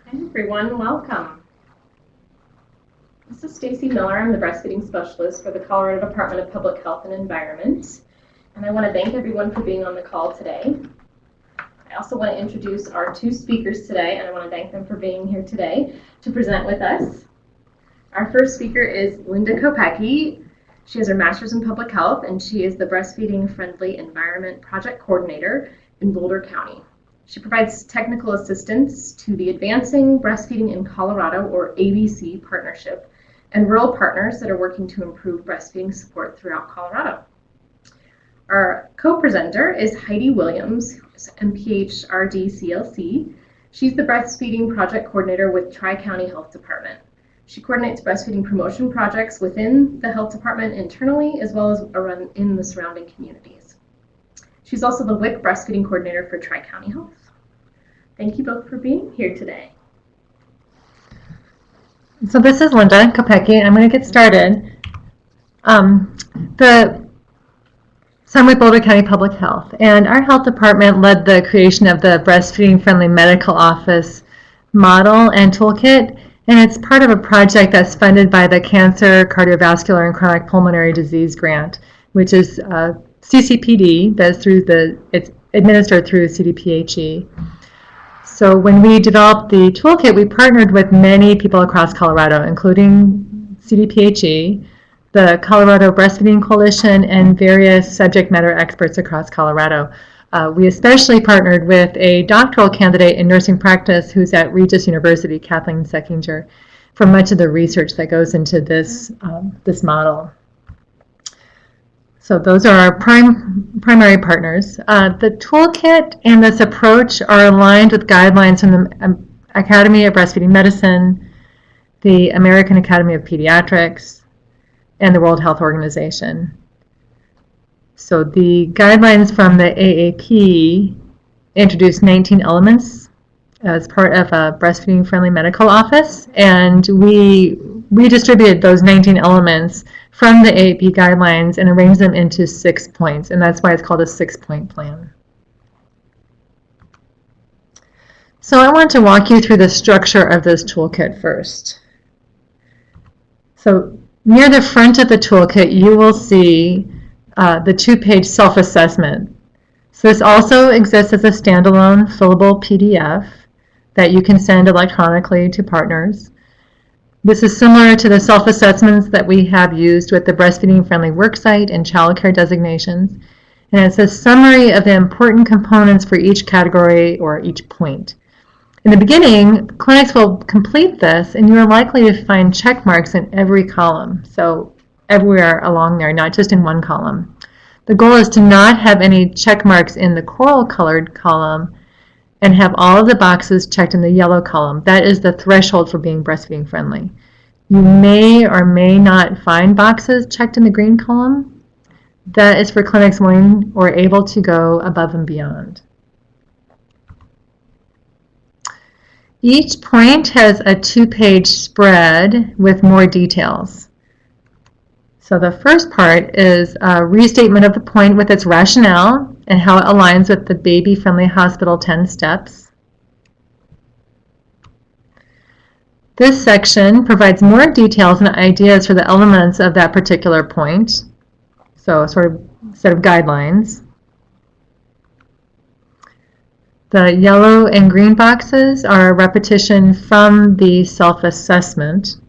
Hi everyone, welcome. This is Stacy Miller. I'm the breastfeeding specialist for the Colorado Department of Public Health and Environment. And I want to thank everyone for being on the call today. I also want to introduce our two speakers today, and I want to thank them for being here today to present with us. Our first speaker is Linda Kopecki. She has her master's in public health, and she is the Breastfeeding Friendly Environment Project Coordinator in Boulder County. She provides technical assistance to the Advancing Breastfeeding in Colorado, or ABC, partnership, and rural partners that are working to improve breastfeeding support throughout Colorado. Our co-presenter is Heidi Williams, who's MPH-RD CLC. She's the Breastfeeding Project Coordinator with Tri-County Health Department. She coordinates breastfeeding promotion projects within the health department internally, as well as around in the surrounding communities. She's also the WIC breastfeeding coordinator for Tri-County Health. Thank you both for being here today. So this is Linda Kopecki. I'm going to get started. I'm with Boulder County Public Health, and our health department led the creation of the Breastfeeding Friendly Medical Office model and toolkit, and it's part of a project that's funded by the Cancer, Cardiovascular, and Chronic Pulmonary Disease Grant, which is CCPD, it's administered through CDPHE. So when we developed the toolkit, we partnered with many people across Colorado, including CDPHE, the Colorado Breastfeeding Coalition, and various subject matter experts across Colorado. We especially partnered with a doctoral candidate in nursing practice who's at Regis University, Kathleen Seckinger, for much of the research that goes into this model. So those are our primary partners. The toolkit and this approach are aligned with guidelines from the Academy of Breastfeeding Medicine, the American Academy of Pediatrics, and the World Health Organization. So the guidelines from the AAP introduced 19 elements as part of a Breastfeeding Friendly Medical Office, and we distributed those 19 elements from the AAP guidelines and arranged them into 6 points, and that's why it's called a 6-point plan. So I want to walk you through the structure of this toolkit first. So near the front of the toolkit, you will see the 2-page self-assessment. So this also exists as a standalone fillable PDF that you can send electronically to partners. This is similar to the self-assessments that we have used with the Breastfeeding Friendly Worksite and childcare designations. And it's a summary of the important components for each category or each point. In the beginning, clinics will complete this, and you are likely to find check marks in every column. So everywhere along there, not just in one column. The goal is to not have any check marks in the coral-colored column and have all of the boxes checked in the yellow column. That is the threshold for being breastfeeding friendly. You may or may not find boxes checked in the green column. That is for clinics willing or able to go above and beyond. Each point has a 2-page spread with more details. So the first part is a restatement of the point with its rationale and how it aligns with the Baby Friendly Hospital 10 steps. This section provides more details and ideas for the elements of that particular point. So sort of set of guidelines. The yellow and green boxes are a repetition from the self-assessment.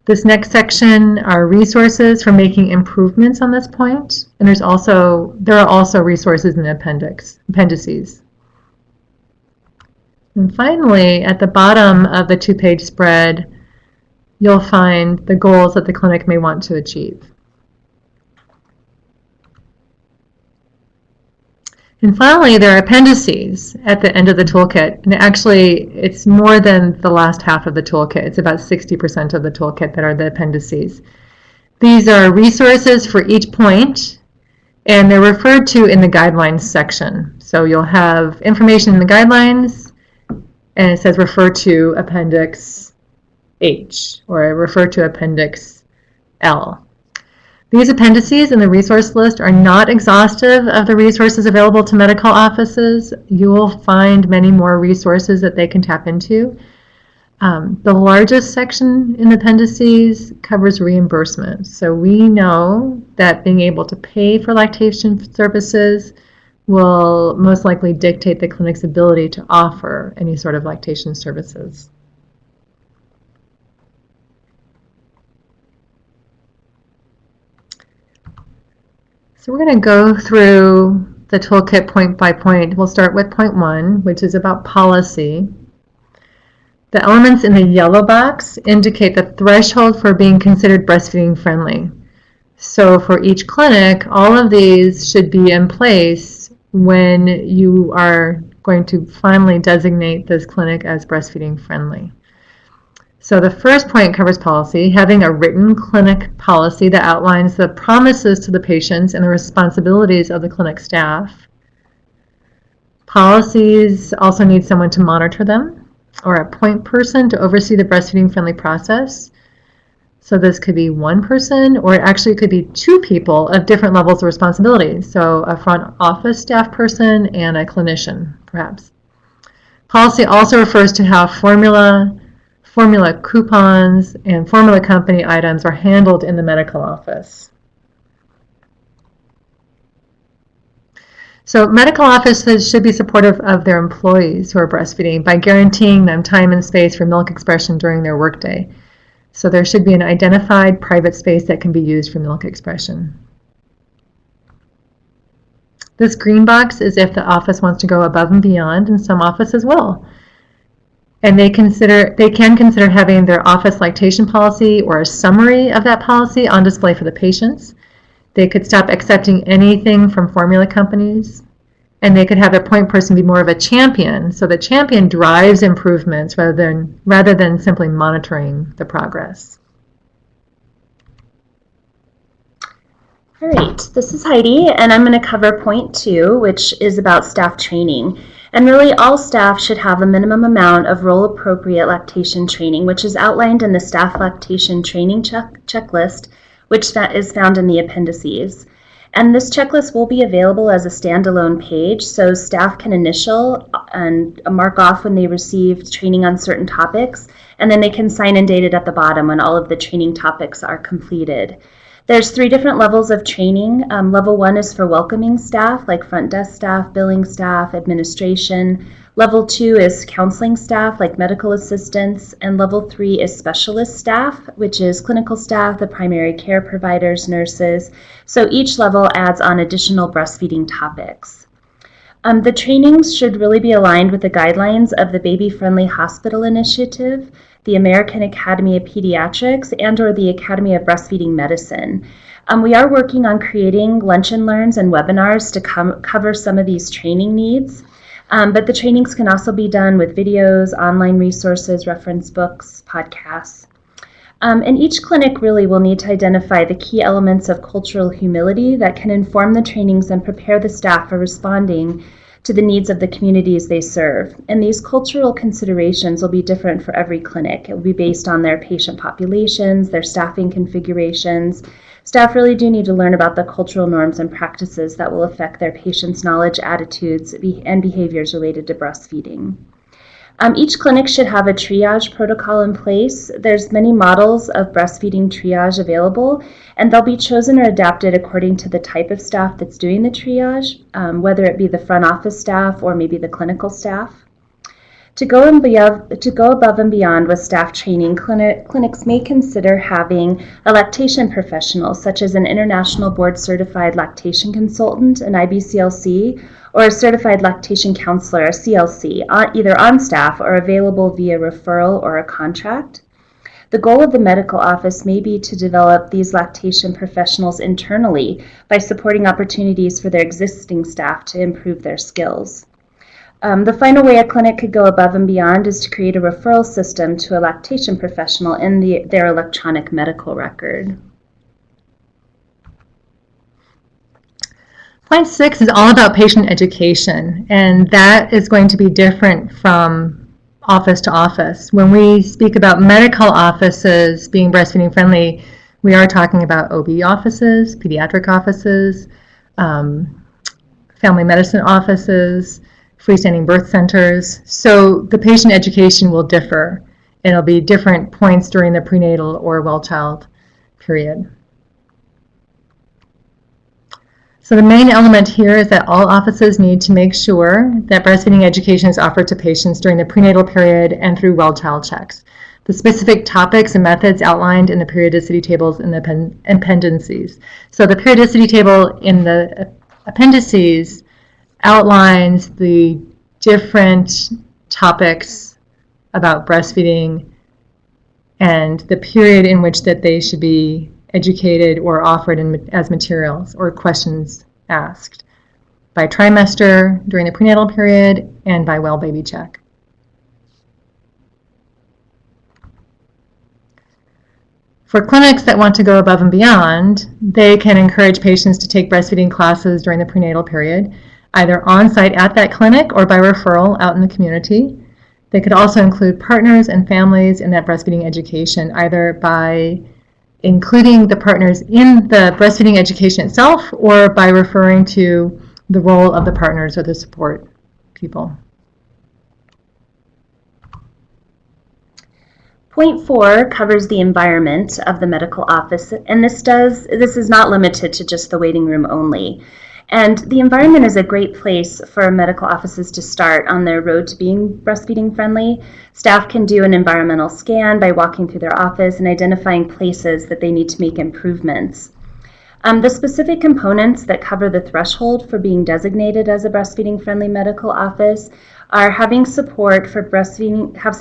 This next section are resources for making improvements on this point, and there are also resources in the appendices. And finally, at the bottom of the 2-page spread, you'll find the goals that the clinic may want to achieve. And finally, there are appendices at the end of the toolkit. And actually, it's more than the last half of the toolkit. It's about 60% of the toolkit that are the appendices. These are resources for each point, and they're referred to in the guidelines section. So you'll have information in the guidelines, and it says refer to Appendix H, or refer to Appendix L. These appendices in the resource list are not exhaustive of the resources available to medical offices. You will find many more resources that they can tap into. The largest section in the appendices covers reimbursement. So we know that being able to pay for lactation services will most likely dictate the clinic's ability to offer any sort of lactation services. So we're going to go through the toolkit point by point. We'll start with point 1, which is about policy. The elements in the yellow box indicate the threshold for being considered breastfeeding friendly. So for each clinic, all of these should be in place when you are going to finally designate this clinic as breastfeeding friendly. So the first point covers policy, having a written clinic policy that outlines the promises to the patients and the responsibilities of the clinic staff. Policies also need someone to monitor them, or a point person to oversee the breastfeeding friendly process. So this could be one person, or it actually could be 2 people of different levels of responsibility. So a front office staff person and a clinician, perhaps. Policy also refers to how formula coupons, and formula company items are handled in the medical office. So medical offices should be supportive of their employees who are breastfeeding by guaranteeing them time and space for milk expression during their workday. So there should be an identified private space that can be used for milk expression. This green box is if the office wants to go above and beyond, and some offices will. And they can consider having their office lactation policy or a summary of that policy on display for the patients. They could stop accepting anything from formula companies, and they could have their point person be more of a champion. So the champion drives improvements rather than simply monitoring the progress. All right, this is Heidi, and I'm going to cover point 2, which is about staff training. And really, all staff should have a minimum amount of role-appropriate lactation training, which is outlined in the staff lactation training checklist, which is found in the appendices. And this checklist will be available as a standalone page, so staff can initial and mark off when they received training on certain topics, and then they can sign and date it at the bottom when all of the training topics are completed. There's 3 different levels of training. Level 1 is for welcoming staff, like front desk staff, billing staff, administration. Level 2 is counseling staff, like medical assistants. And Level 3 is specialist staff, which is clinical staff, the primary care providers, nurses. So each level adds on additional breastfeeding topics. The trainings should really be aligned with the guidelines of the Baby Friendly Hospital Initiative, the American Academy of Pediatrics, and/or the Academy of Breastfeeding Medicine. We are working on creating lunch and learns and webinars to cover some of these training needs, but the trainings can also be done with videos, online resources, reference books, podcasts. And each clinic really will need to identify the key elements of cultural humility that can inform the trainings and prepare the staff for responding to the needs of the communities they serve. And these cultural considerations will be different for every clinic. It will be based on their patient populations, their staffing configurations. Staff really do need to learn about the cultural norms and practices that will affect their patients' knowledge, attitudes, and behaviors related to breastfeeding. Each clinic should have a triage protocol in place. There's many models of breastfeeding triage available, and they'll be chosen or adapted according to the type of staff that's doing the triage, whether it be the front office staff or maybe the clinical staff. To go above and beyond with staff training, clinics may consider having a lactation professional, such as an international board-certified lactation consultant, an IBCLC, or a certified lactation counselor, a CLC, either on staff or available via referral or a contract. The goal of the medical office may be to develop these lactation professionals internally by supporting opportunities for their existing staff to improve their skills. The final way a clinic could go above and beyond is to create a referral system to a lactation professional in their electronic medical record. Point 6 is all about patient education, and that is going to be different from office to office. When we speak about medical offices being breastfeeding friendly, We are talking about OB offices, pediatric offices, family medicine offices, freestanding birth centers. So the patient education will differ, and it'll be different points during the prenatal or well-child period. So the main element here is that all offices need to make sure that breastfeeding education is offered to patients during the prenatal period and through well-child checks. The specific topics and methods outlined in the periodicity tables in the appendices. So the periodicity table in the appendices outlines the different topics about breastfeeding and the period in which that they should be educated or offered as materials or questions asked by trimester, during the prenatal period, and by well baby check. For clinics that want to go above and beyond, they can encourage patients to take breastfeeding classes during the prenatal period, either on-site at that clinic or by referral out in the community. They could also include partners and families in that breastfeeding education, either by including the partners in the breastfeeding education itself or by referring to the role of the partners or the support people. Point 4 covers the environment of the medical office, and this is not limited to just the waiting room only. And the environment is a great place for medical offices to start on their road to being breastfeeding friendly. Staff can do an environmental scan by walking through their office and identifying places that they need to make improvements. The specific components that cover the threshold for being designated as a breastfeeding friendly medical office are having support for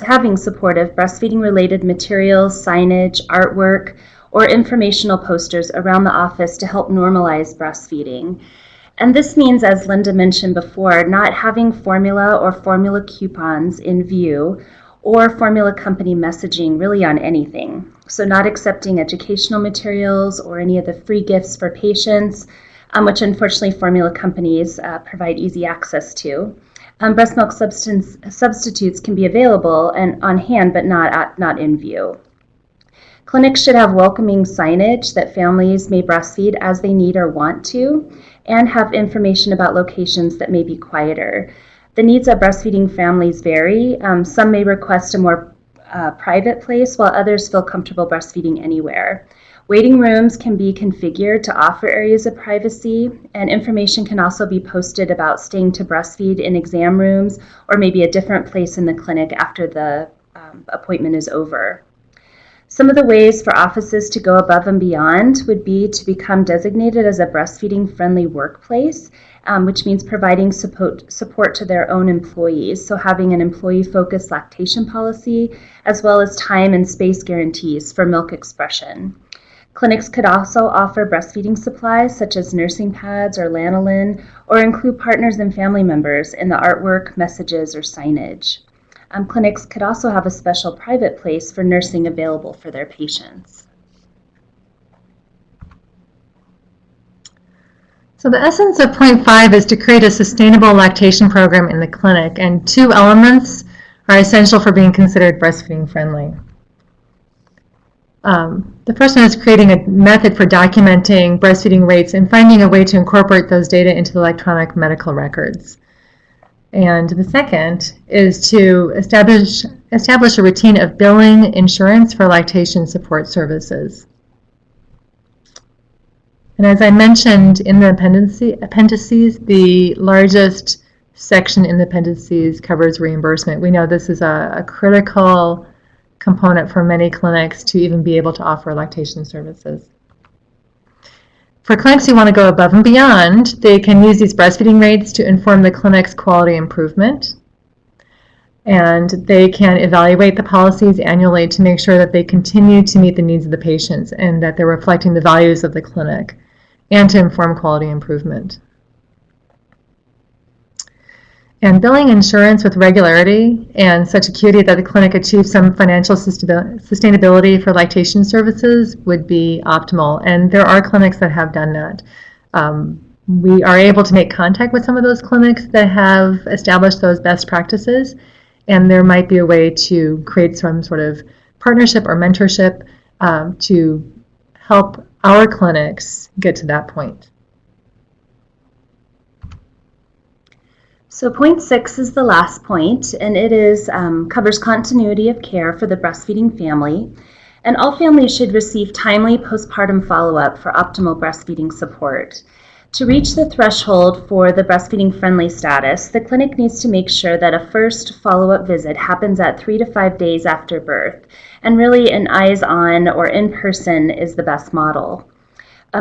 having supportive breastfeeding related materials, signage, artwork, or informational posters around the office to help normalize breastfeeding. And this means, as Linda mentioned before, not having formula or formula coupons in view or formula company messaging really on anything. So not accepting educational materials or any of the free gifts for patients, which unfortunately formula companies provide easy access to. Breast milk substitutes can be available and on hand, but not in view. Clinics should have welcoming signage that families may breastfeed as they need or want to, and have information about locations that may be quieter. The needs of breastfeeding families vary. Some may request a more private place, while others feel comfortable breastfeeding anywhere. Waiting rooms can be configured to offer areas of privacy, and information can also be posted about staying to breastfeed in exam rooms or maybe a different place in the clinic after the appointment is over. Some of the ways for offices to go above and beyond would be to become designated as a breastfeeding-friendly workplace, which means providing support to their own employees, so having an employee-focused lactation policy, as well as time and space guarantees for milk expression. Clinics could also offer breastfeeding supplies, such as nursing pads or lanolin, or include partners and family members in the artwork, messages, or signage. Clinics could also have a special private place for nursing available for their patients. So the essence of point 5 is to create a sustainable lactation program in the clinic, and 2 elements are essential for being considered breastfeeding friendly. The first one is creating a method for documenting breastfeeding rates and finding a way to incorporate those data into the electronic medical records. And the second is to establish a routine of billing insurance for lactation support services. And as I mentioned in the appendices, the largest section in the appendices covers reimbursement. We know this is a critical component for many clinics to even be able to offer lactation services. For clinics who want to go above and beyond, they can use these breastfeeding rates to inform the clinic's quality improvement. And they can evaluate the policies annually to make sure that they continue to meet the needs of the patients and that they're reflecting the values of the clinic, and to inform quality improvement. And billing insurance with regularity and such acuity that the clinic achieves some financial sustainability for lactation services would be optimal. And there are clinics that have done that. We are able to make contact with some of those clinics that have established those best practices, and there might be a way to create some sort of partnership or mentorship to help our clinics get to that point. So point 6 is the last point, and it is covers continuity of care for the breastfeeding family. And all families should receive timely postpartum follow-up for optimal breastfeeding support. To reach the threshold for the breastfeeding friendly status, the clinic needs to make sure that a first follow-up visit happens at 3 to 5 days after birth, and really an eyes-on or in-person is the best model.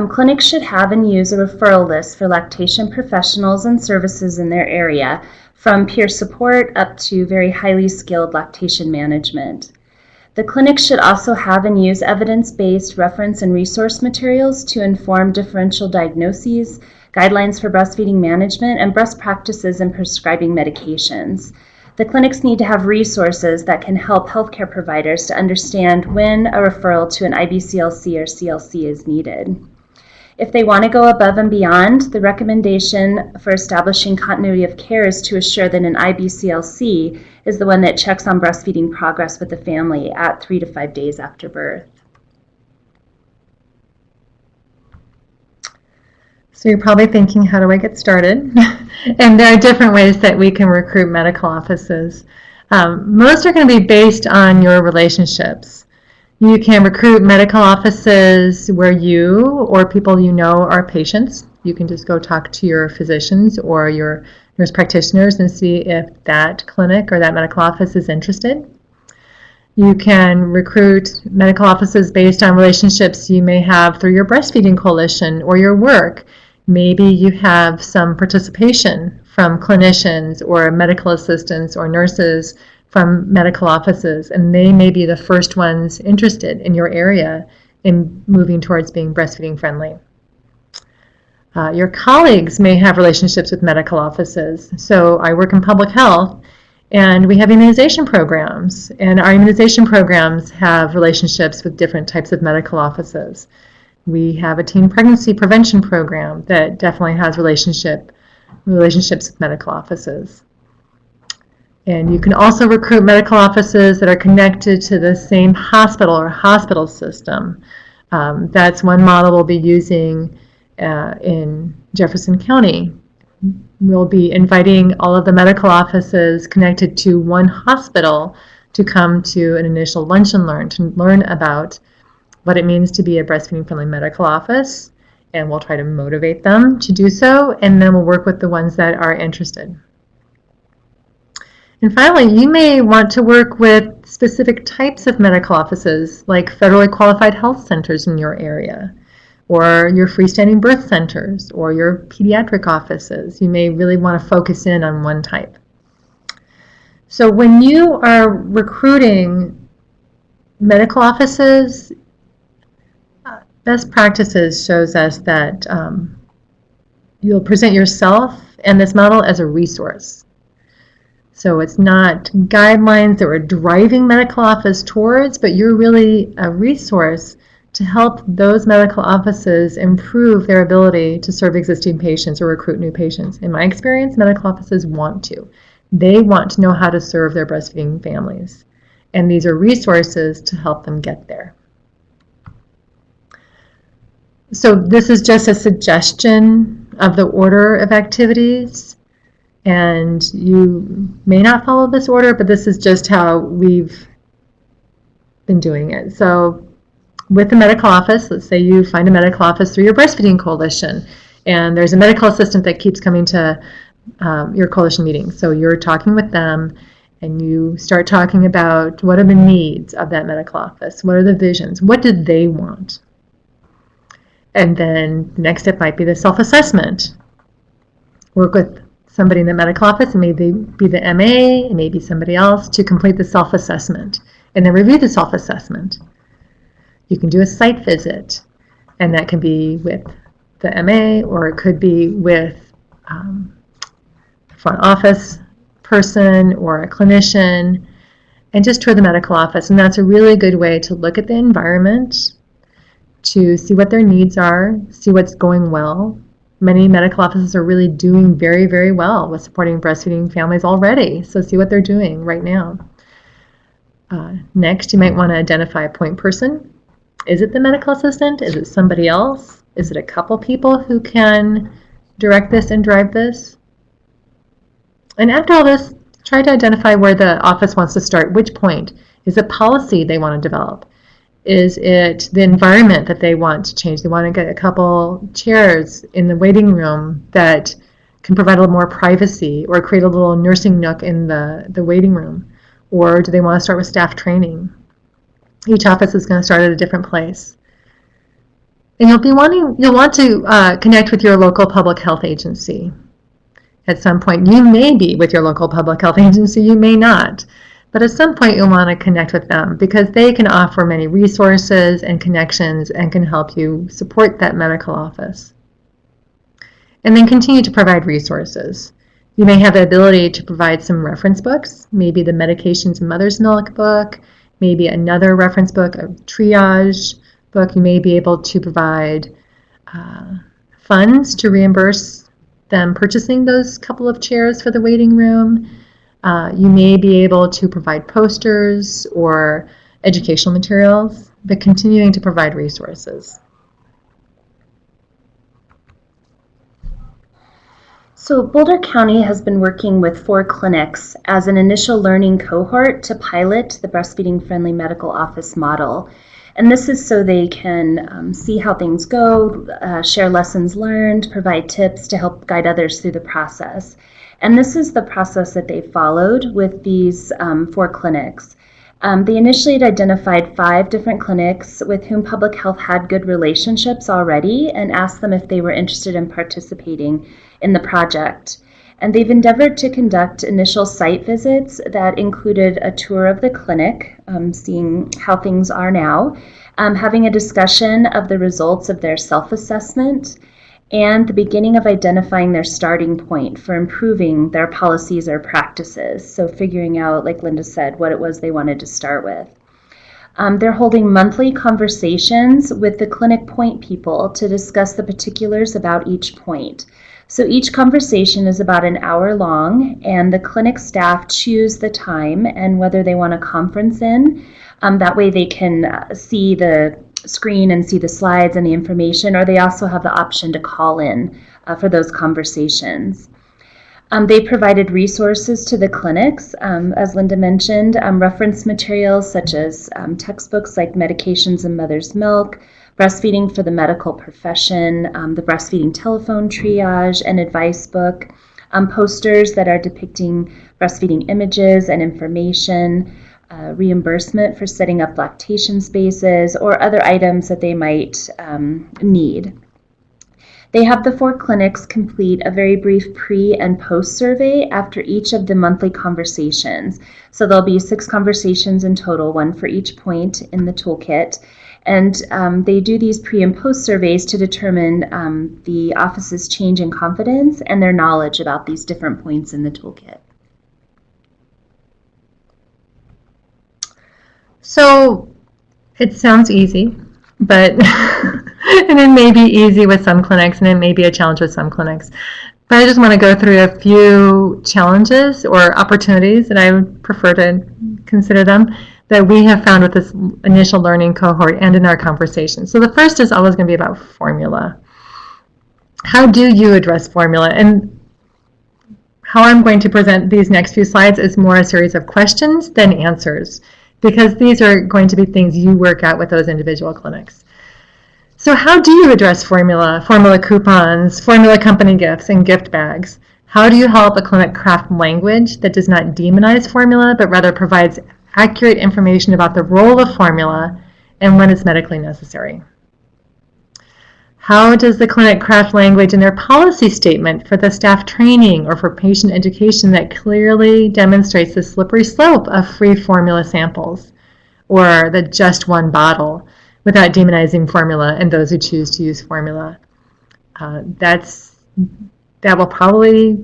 Clinics should have and use a referral list for lactation professionals and services in their area, from peer support up to very highly skilled lactation management. The clinic should also have and use evidence-based reference and resource materials to inform differential diagnoses, guidelines for breastfeeding management, and best practices in prescribing medications. The clinics need to have resources that can help healthcare providers to understand when a referral to an IBCLC or CLC is needed. If they want to go above and beyond, the recommendation for establishing continuity of care is to assure that an IBCLC is the one that checks on breastfeeding progress with the family at 3 to 5 days after birth. So you're probably thinking, how do I get started? And there are different ways that we can recruit medical offices. Most are going to be based on your relationships. You can recruit medical offices where you or people you know are patients. You can just go talk to your physicians or your nurse practitioners and see if that clinic or that medical office is interested. You can recruit medical offices based on relationships you may have through your breastfeeding coalition or your work. Maybe you have some participation from clinicians or medical assistants or nurses from medical offices, and they may be the first ones interested in your area in moving towards being breastfeeding friendly. Your colleagues may have relationships with medical offices. So I work in public health, and we have immunization programs, and our immunization programs have relationships with different types of medical offices. We have a teen pregnancy prevention program that definitely has relationships with medical offices. And you can also recruit medical offices that are connected to the same hospital or hospital system. That's one model we'll be using in Jefferson County. We'll be inviting all of the medical offices connected to one hospital to come to an initial lunch and learn, to learn about what it means to be a breastfeeding friendly medical office, and we'll try to motivate them to do so, and then we'll work with the ones that are interested. And finally, you may want to work with specific types of medical offices, like federally qualified health centers in your area, or your freestanding birth centers, or your pediatric offices. You may really want to focus in on one type. So when you are recruiting medical offices, best practices shows us that you'll present yourself and this model as a resource. So it's not guidelines that we're driving medical office towards, but you're really a resource to help those medical offices improve their ability to serve existing patients or recruit new patients. In my experience, medical offices want to. They want to know how to serve their breastfeeding families. And these are resources to help them get there. So this is just a suggestion of the order of activities. And you may not follow this order, but this is just how we've been doing it. So with the medical office, let's say you find a medical office through your breastfeeding coalition, and there's a medical assistant that keeps coming to your coalition meeting. So you're talking with them, and you start talking about what are the needs of that medical office, what are the visions, what do they want? And then the next step might be the self-assessment. Work with somebody in the medical office, and maybe be the MA, and maybe somebody else, to complete the self-assessment, and then review the self-assessment. You can do a site visit, and that can be with the MA, or it could be with a front office person or a clinician, and just tour the medical office. And that's a really good way to look at the environment, to see what their needs are, see what's going well. Many medical offices are really doing very, very well with supporting breastfeeding families already, so see what they're doing right now. Next, you might want to identify a point person. Is it the medical assistant? Is it somebody else? Is it a couple people who can direct this and drive this? And after all this, try to identify where the office wants to start, which point. Is it policy they want to develop? Is it the environment that they want to change? They want to get a couple chairs in the waiting room that can provide a little more privacy, or create a little nursing nook in the waiting room? Or do they want to start with staff training? Each office is going to start at a different place. And you'll want to connect with your local public health agency. At some point, you may be with your local public health agency, you may not. But at some point, you'll want to connect with them because they can offer many resources and connections and can help you support that medical office. And then continue to provide resources. You may have the ability to provide some reference books, maybe the Medications and Mother's Milk book, maybe another reference book, a triage book. You may be able to provide funds to reimburse them purchasing those couple of chairs for the waiting room. You may be able to provide posters or educational materials, but continuing to provide resources. So Boulder County has been working with 4 clinics as an initial learning cohort to pilot the Breastfeeding Friendly Medical Office model. And this is so they can see how things go, share lessons learned, provide tips to help guide others through the process. And this is the process that they followed with these 4 clinics. They initially had identified 5 different clinics with whom public health had good relationships already and asked them if they were interested in participating in the project. And they've endeavored to conduct initial site visits that included a tour of the clinic, seeing how things are now, having a discussion of the results of their self-assessment, and the beginning of identifying their starting point for improving their policies or practices. So figuring out, like Linda said, what it was they wanted to start with. They're holding monthly conversations with the clinic point people to discuss the particulars about each point. So each conversation is about an hour long, and the clinic staff choose the time and whether they want a conference in. That way they can see the screen and see the slides and the information, or they also have the option to call in for those conversations. They provided resources to the clinics, as Linda mentioned, reference materials such as textbooks like Medications and Mother's Milk, Breastfeeding for the Medical Profession, the Breastfeeding Telephone Triage, an advice book, posters that are depicting breastfeeding images and information, reimbursement for setting up lactation spaces, or other items that they might need. They have the 4 clinics complete a very brief pre- and post-survey after each of the monthly conversations. So there'll be 6 conversations in total, 1 for each point in the toolkit. And they do these pre- and post-surveys to determine the office's change in confidence and their knowledge about these different points in the toolkit. So it sounds easy, but and it may be easy with some clinics and it may be a challenge with some clinics. But I just want to go through a few challenges or opportunities, and I would prefer to consider them, that we have found with this initial learning cohort and in our conversation. So the first is always going to be about formula. How do you address formula? And how I'm going to present these next few slides is more a series of questions than answers, because these are going to be things you work out with those individual clinics. So how do you address formula coupons, formula company gifts, and gift bags? How do you help a clinic craft language that does not demonize formula, but rather provides accurate information about the role of formula and when it's medically necessary? How does the clinic craft language in their policy statement for the staff training or for patient education that clearly demonstrates the slippery slope of free formula samples or the just one bottle without demonizing formula and those who choose to use formula? That will probably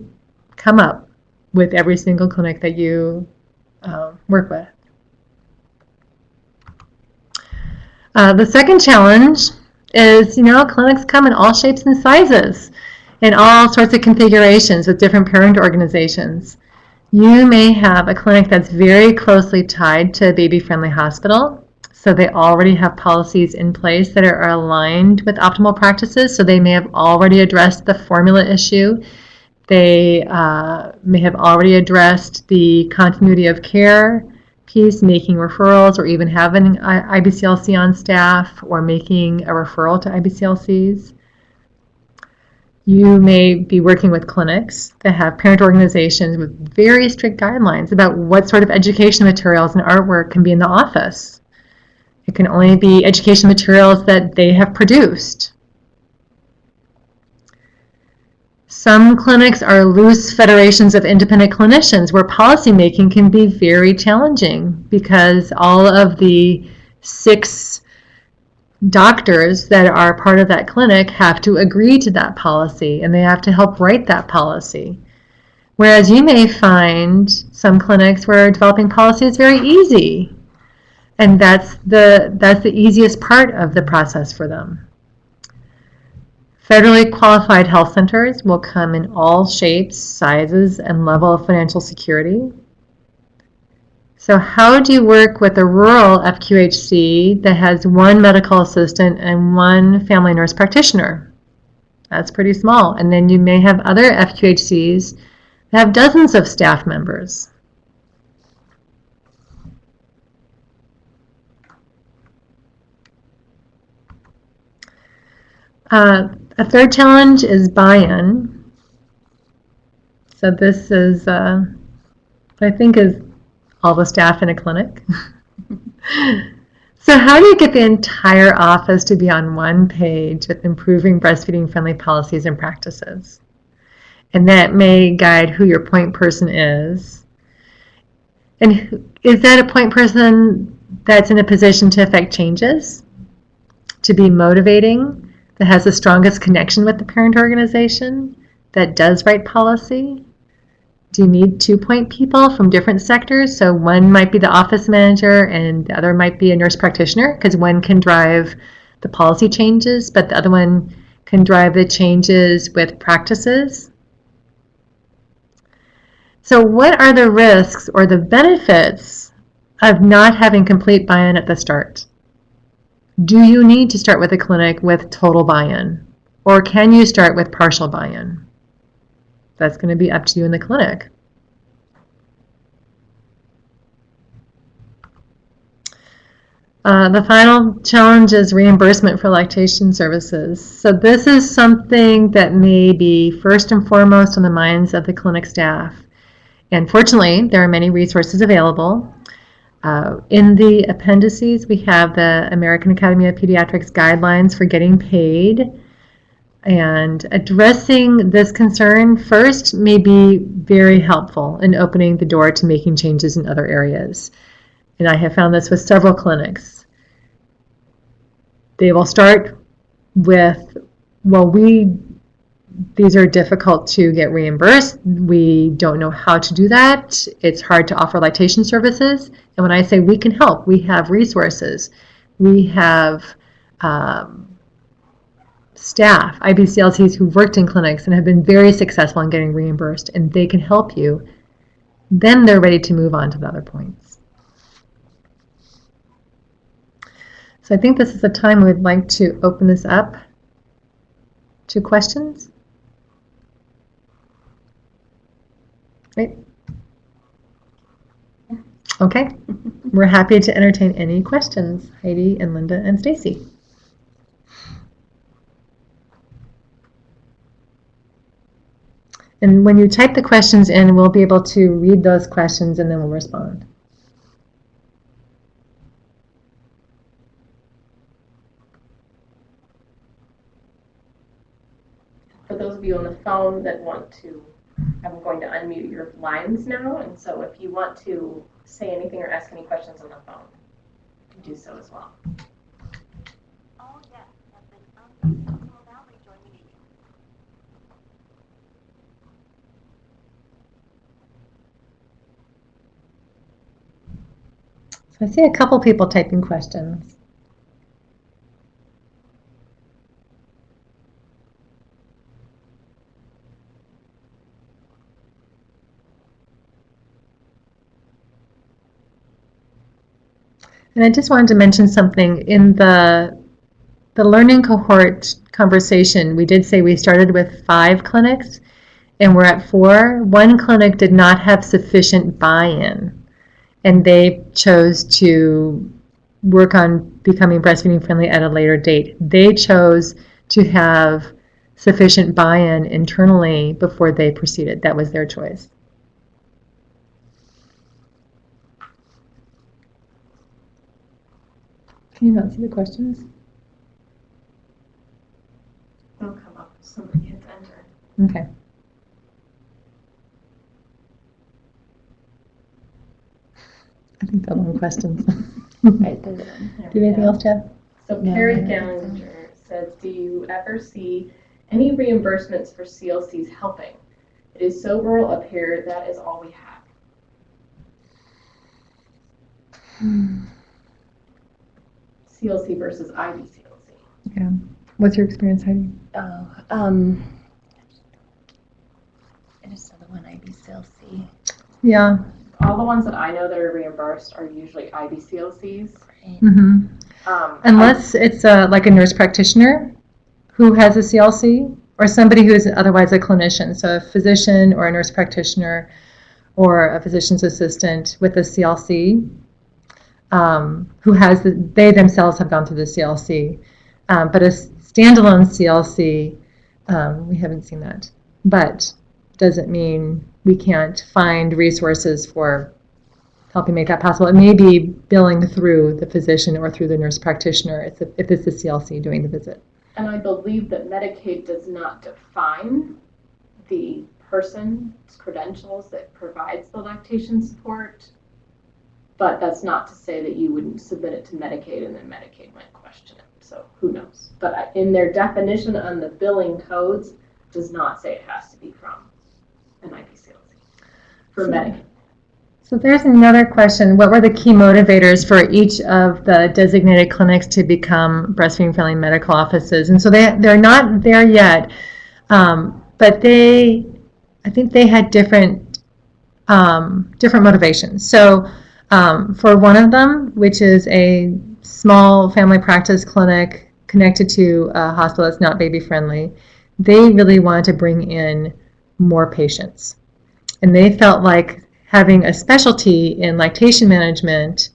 come up with every single clinic that you work with. The second challenge is, clinics come in all shapes and sizes, in all sorts of configurations with different parent organizations. You may have a clinic that's very closely tied to a baby-friendly hospital. So they already have policies in place that are aligned with optimal practices. So they may have already addressed the formula issue. They may have already addressed the continuity of care piece, making referrals, or even having an IBCLC on staff, or making a referral to IBCLCs. You may be working with clinics that have parent organizations with very strict guidelines about what sort of education materials and artwork can be in the office. It can only be education materials that they have produced. Some clinics are loose federations of independent clinicians where policymaking can be very challenging because all of the 6 doctors that are part of that clinic have to agree to that policy, and they have to help write that policy. Whereas you may find some clinics where developing policy is very easy, and that's the easiest part of the process for them. Federally qualified health centers will come in all shapes, sizes, and level of financial security. So how do you work with a rural FQHC that has 1 medical assistant and 1 family nurse practitioner? That's pretty small. And then you may have other FQHCs that have dozens of staff members. A third challenge is buy-in. So this is, I think, is all the staff in a clinic. So how do you get the entire office to be on one page with improving breastfeeding friendly policies and practices? And that may guide who your point person is. And is that a point person that's in a position to affect changes, to be motivating, that has the strongest connection with the parent organization, that does write policy? Do you need 2-point people from different sectors? So one might be the office manager and the other might be a nurse practitioner, because one can drive the policy changes, but the other one can drive the changes with practices. So what are the risks or the benefits of not having complete buy-in at the start? Do you need to start with a clinic with total buy-in? Or can you start with partial buy-in? That's going to be up to you in the clinic. The final challenge is reimbursement for lactation services. So this is something that may be first and foremost on the minds of the clinic staff. And fortunately, there are many resources available. In the appendices, we have the American Academy of Pediatrics guidelines for getting paid. And addressing this concern first may be very helpful in opening the door to making changes in other areas. And I have found this with several clinics. They will start with, well, these are difficult to get reimbursed. We don't know how to do that. It's hard to offer lactation services. And when I say we can help, we have resources. We have staff, IBCLCs who've worked in clinics and have been very successful in getting reimbursed, and they can help you. Then they're ready to move on to the other points. So I think this is the time we'd like to open this up to questions. Right? Okay. We're happy to entertain any questions, Heidi and Linda and Stacy. And when you type the questions in, we'll be able to read those questions and then we'll respond. For those of you on the phone that want to, I'm going to unmute your lines now, and so if you want to say anything or ask any questions on the phone, you can do so as well. Oh, yes, I've been unmuted. Will now rejoin the meeting. So I see a couple people typing questions. And I just wanted to mention something. In the learning cohort conversation, we did say we started with 5 clinics and we're at 4. One clinic did not have sufficient buy-in, and they chose to work on becoming breastfeeding friendly at a later date. They chose to have sufficient buy-in internally before they proceeded. That was their choice. Can you not see the questions? It'll come up if somebody hits enter. Okay. I think they're long questions. Right, Do you have anything else, Chad? So No, Carrie I don't Gallinger says, do you ever see any reimbursements for CLCs helping? It is so rural up here, that is all we have. CLC versus IBCLC. Yeah. What's your experience, Heidi? Oh, I just saw the one IBCLC. Yeah. All the ones that I know that are reimbursed are usually IBCLCs. Right. Mm-hmm. Unless it's like a nurse practitioner who has a CLC, or somebody who is otherwise a clinician, so a physician or a nurse practitioner or a physician's assistant with a CLC, who has they themselves have gone through the CLC. But a standalone CLC, we haven't seen that. But doesn't mean we can't find resources for helping make that possible. It may be billing through the physician or through the nurse practitioner if it's the CLC doing the visit. And I believe that Medicaid does not define the person's credentials that provides the lactation support, but that's not to say that you wouldn't submit it to Medicaid and then Medicaid might question it. So who knows? But in their definition on the billing codes, does not say it has to be from an IPCLC for Medicaid. So there's another question. What were the key motivators for each of the designated clinics to become breastfeeding friendly medical offices? And so they're not there yet, but I think they had different motivations. So for one of them, which is a small family practice clinic connected to a hospital that's not baby friendly, they really wanted to bring in more patients. And they felt like having a specialty in lactation management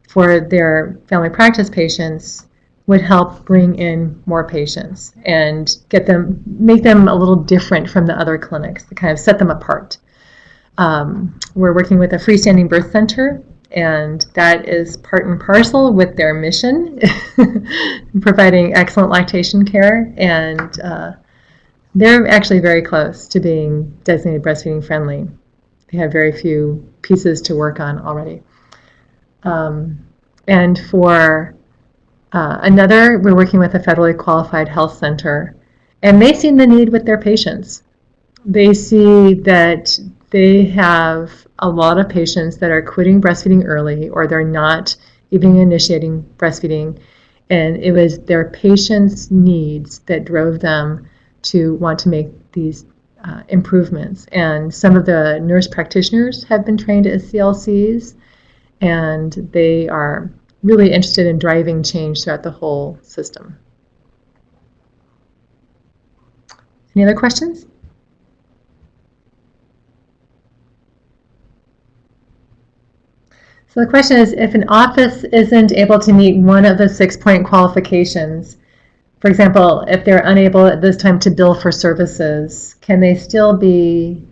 for their family practice patients would help bring in more patients and make them a little different from the other clinics to kind of set them apart. We're working with a freestanding birth center, and that is part and parcel with their mission, providing excellent lactation care, and they're actually very close to being designated breastfeeding friendly. They have very few pieces to work on already. And for another, we're working with a federally qualified health center, and they see the need with their patients. They see that they have a lot of patients that are quitting breastfeeding early, or they're not even initiating breastfeeding, and it was their patients' needs that drove them to want to make these improvements. And some of the nurse practitioners have been trained as CLCs, and they are really interested in driving change throughout the whole system. Any other questions? So the question is, if an office isn't able to meet one of the 6-point qualifications, for example, if they're unable at this time to bill for services, can they still be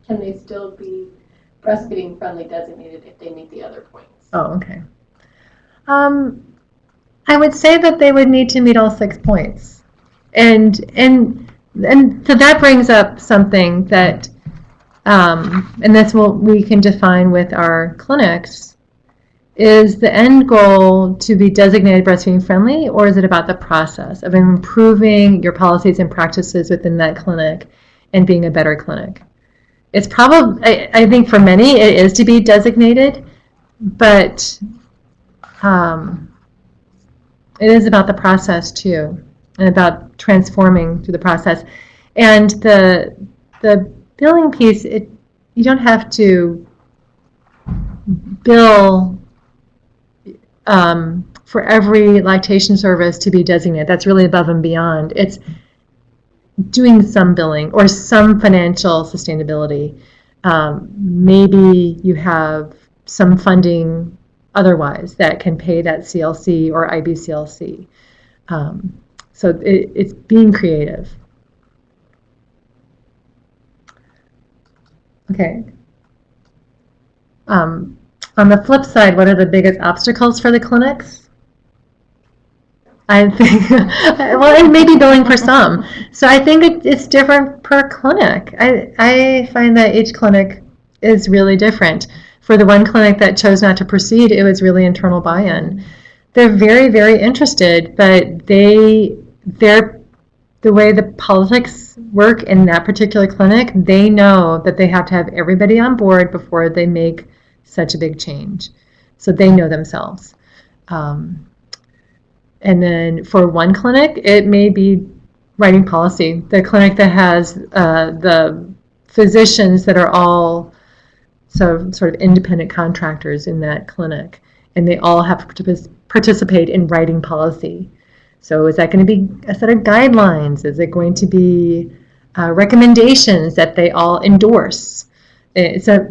breastfeeding friendly designated if they meet the other points? Oh, okay. I would say that they would need to meet all 6 points. And so that brings up something that, and that's what we can define with our clinics. Is the end goal to be designated breastfeeding friendly, or is it about the process of improving your policies and practices within that clinic and being a better clinic? It's probably, I think for many it is to be designated, but it is about the process too, and about transforming through the process. And the billing piece, you don't have to bill for every lactation service to be designated. That's really above and beyond. It's doing some billing or some financial sustainability. Maybe you have some funding otherwise that can pay that CLC or IBCLC. So it's being creative. Okay. On the flip side, what are the biggest obstacles for the clinics? I think, well, and maybe billing for some. So I think it's different per clinic. I find that each clinic is really different. For the one clinic that chose not to proceed, it was really internal buy-in. They're very, very interested, but the way the politics work in that particular clinic, they know that they have to have everybody on board before they make such a big change. So they know themselves. And then for one clinic, it may be writing policy. The clinic that has the physicians that are all sort of independent contractors in that clinic, and they all have to participate in writing policy. So is that going to be a set of guidelines? Is it going to be recommendations that they all endorse? So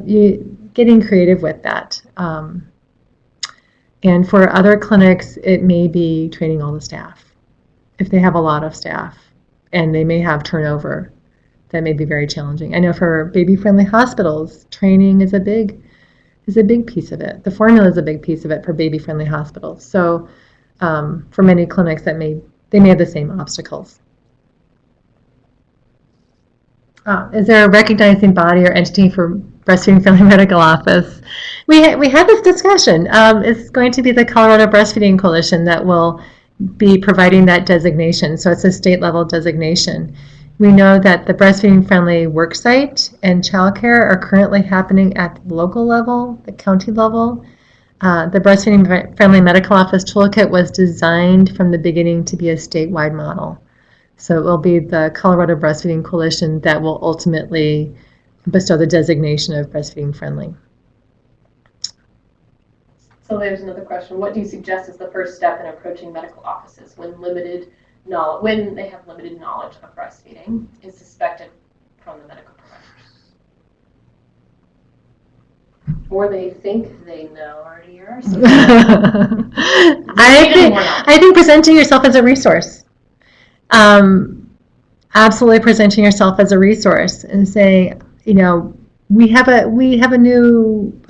getting creative with that. And for other clinics, it may be training all the staff. If they have a lot of staff and they may have turnover, that may be very challenging. I know for baby-friendly hospitals, training is a big piece of it. The formula is a big piece of it for baby-friendly hospitals. So for many clinics, they may have the same obstacles. Is there a recognizing body or entity for Breastfeeding Friendly Medical Office? We had this discussion. It's going to be the Colorado Breastfeeding Coalition that will be providing that designation. So it's a state-level designation. We know that the Breastfeeding Friendly worksite and childcare are currently happening at the local level, the county level. The Breastfeeding Friendly Medical Office toolkit was designed from the beginning to be a statewide model. So it will be the Colorado Breastfeeding Coalition that will ultimately bestow the designation of breastfeeding friendly. So there's another question. What do you suggest is the first step in approaching medical offices when they have limited knowledge of breastfeeding is suspected from the medical providers? Or they think they know already. I think presenting yourself as a resource. Absolutely presenting yourself as a resource and saying, we have a new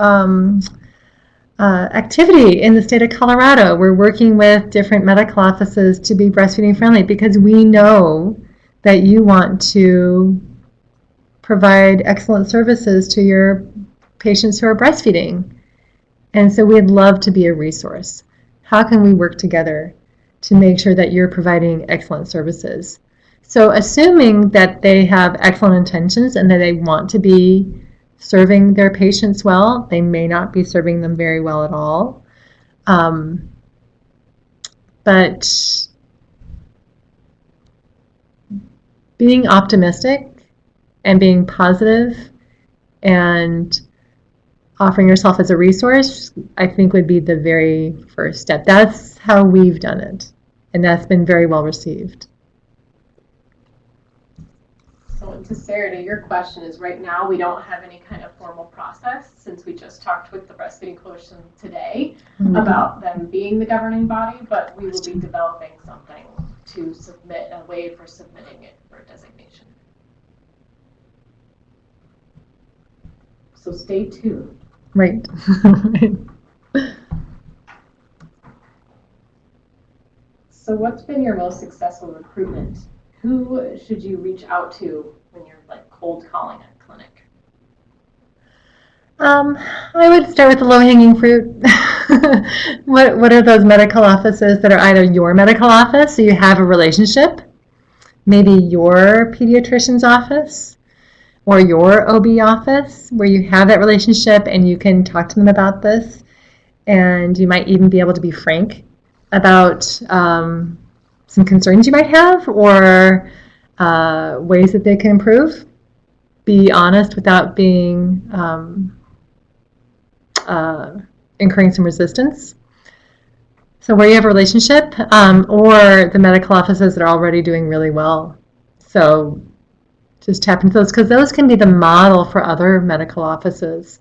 activity in the state of Colorado. We're working with different medical offices to be breastfeeding friendly because we know that you want to provide excellent services to your patients who are breastfeeding. And so we'd love to be a resource. How can we work together to make sure that you're providing excellent services? So assuming that they have excellent intentions and that they want to be serving their patients well, they may not be serving them very well at all. But being optimistic and being positive and offering yourself as a resource, I think would be the very first step. That's how we've done it, and that's been very well received. So to Sarah, to your question is right now we don't have any kind of formal process since we just talked with the Breastfeeding Coalition today about them being the governing body, but we will be developing something to submit, a way for submitting it for designation. So stay tuned. Right. So what's been your most successful recruitment? Who should you reach out to when you're cold calling a clinic? I would start with the low-hanging fruit. What are those medical offices that are either your medical office, so you have a relationship, maybe your pediatrician's office, or your OB office, where you have that relationship and you can talk to them about this, and you might even be able to be frank about some concerns you might have or ways that they can improve. Be honest without being incurring some resistance. So where you have a relationship, or the medical offices that are already doing really well. So just tap into those, because those can be the model for other medical offices.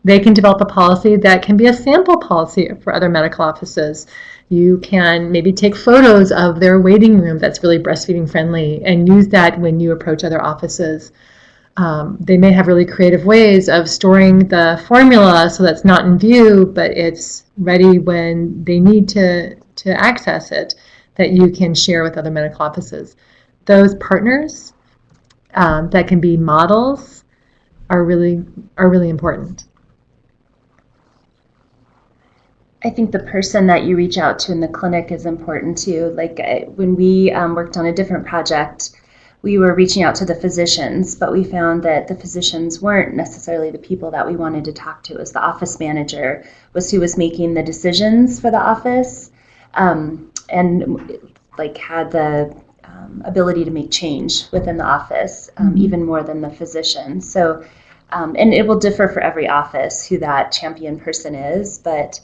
They can develop a policy that can be a sample policy for other medical offices. You can maybe take photos of their waiting room that's really breastfeeding friendly and use that when you approach other offices. They may have really creative ways of storing the formula so that's not in view, but it's ready when they need to access it, that you can share with other medical offices. Those partners that can be models are really important. I think the person that you reach out to in the clinic is important too. Like when we worked on a different project, we were reaching out to the physicians, but we found that the physicians weren't necessarily the people that we wanted to talk to. As the office manager was who was making the decisions for the office, and like had the ability to make change within the office, even more than the physician. So, and it will differ for every office who that champion person is, but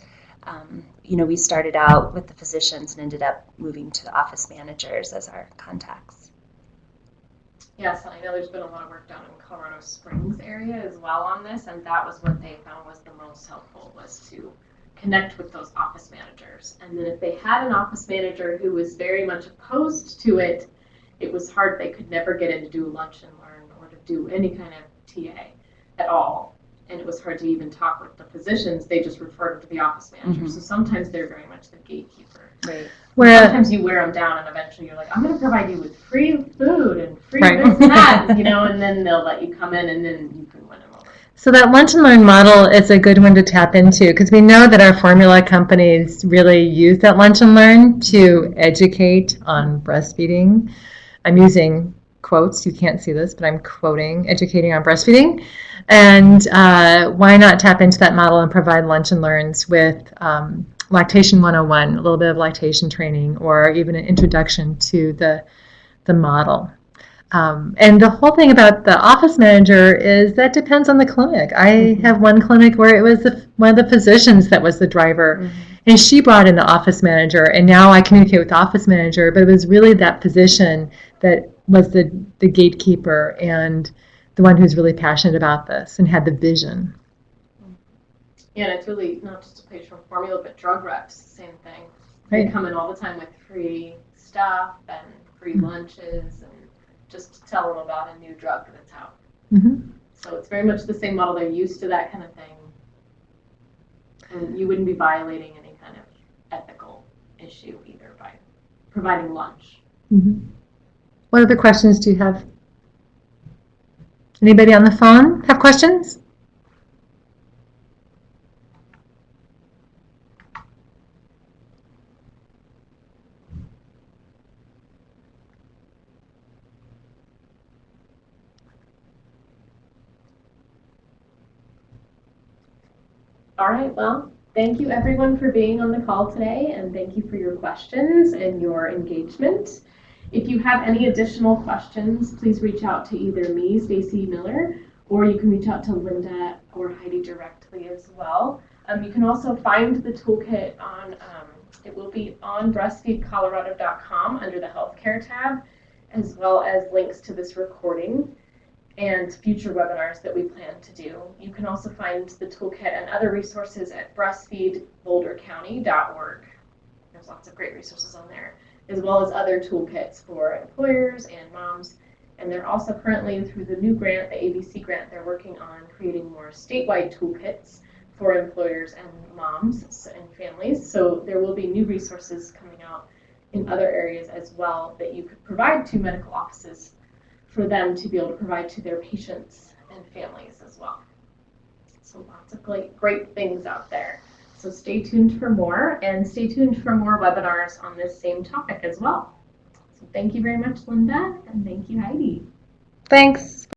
we started out with the physicians and ended up moving to the office managers as our contacts. Yes, and I know there's been a lot of work done in Colorado Springs area as well on this, and that was what they found was the most helpful, was to connect with those office managers. And then if they had an office manager who was very much opposed to it, it was hard. They could never get in to do lunch and learn or to do any kind of TA at all. And it was hard to even talk with the physicians. They just referred them to the office manager. Mm-hmm. So sometimes they're very much the gatekeeper. Right. Sometimes you wear them down, and eventually you're like, I'm going to provide you with free food and free this and that, and then they'll let you come in, and then you can win them over. So that lunch and learn model is a good one to tap into, because we know that our formula companies really use that lunch and learn to educate on breastfeeding. I'm using quotes. You can't see this, but I'm quoting, educating on breastfeeding. And why not tap into that model and provide lunch and learns with Lactation 101, a little bit of lactation training, or even an introduction to the model. And the whole thing about the office manager is that depends on the clinic. I have one clinic where it was one of the physicians that was the driver, and she brought in the office manager, and now I communicate with the office manager, but it was really that physician that was the gatekeeper and the one who's really passionate about this and had the vision. Yeah, and it's really not just a patient formula, but drug reps, same thing. Right. They come in all the time with free stuff and free lunches, and just tell them about a new drug that's out. Mm-hmm. So it's very much the same model. They're used to that kind of thing. And you wouldn't be violating any kind of ethical issue either by providing lunch. Mm-hmm. What other questions do you have? Anybody on the phone have questions? All right, well, thank you everyone for being on the call today, and thank you for your questions and your engagement. If you have any additional questions, please reach out to either me, Stacy Miller, or you can reach out to Linda or Heidi directly as well. You can also find the toolkit on, it will be on breastfeedcolorado.com under the healthcare tab, as well as links to this recording and future webinars that we plan to do. You can also find the toolkit and other resources at breastfeedbouldercounty.org. There's lots of great resources on there, as well as other toolkits for employers and moms. And they're also currently, through the new grant, the ABC grant, they're working on creating more statewide toolkits for employers and moms and families. So there will be new resources coming out in other areas as well that you could provide to medical offices for them to be able to provide to their patients and families as well. So lots of great things out there. So stay tuned for more, and stay tuned for more webinars on this same topic as well. So thank you very much, Linda, and thank you, Heidi. Thanks.